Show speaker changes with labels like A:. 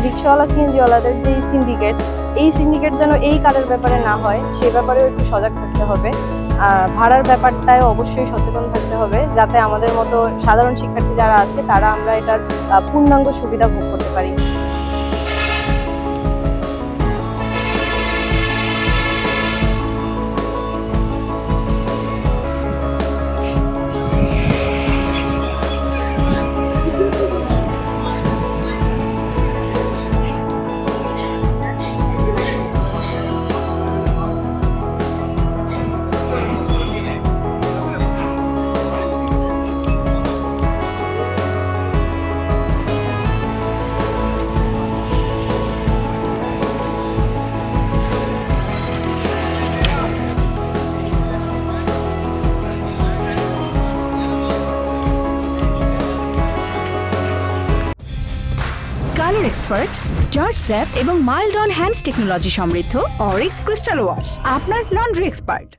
A: রিক্সাওয়ালা সিএনজিওয়ালাদের যে এই সিন্ডিকেট যেন এই কাজের ব্যাপারে না হয়, সেই ব্যাপারেও একটু সজাগ থাকতে হবে। ভাড়ার ব্যাপারটায় অবশ্যই সচেতন থাকতে হবে, যাতে আমাদের মতো সাধারণ শিক্ষার্থী যারা আছে তারা আমরা এটার পূর্ণাঙ্গ সুবিধা ভোগ করতে পারি।
B: কালার এক্সপার্ট, জর্জ স্যাপ এবং মাইল্ড অন হ্যান্ডস টেকনোলজি সমৃদ্ধ অরিক্স ক্রিস্টাল ওয়াশ আপনার লন্ড্রি এক্সপার্ট।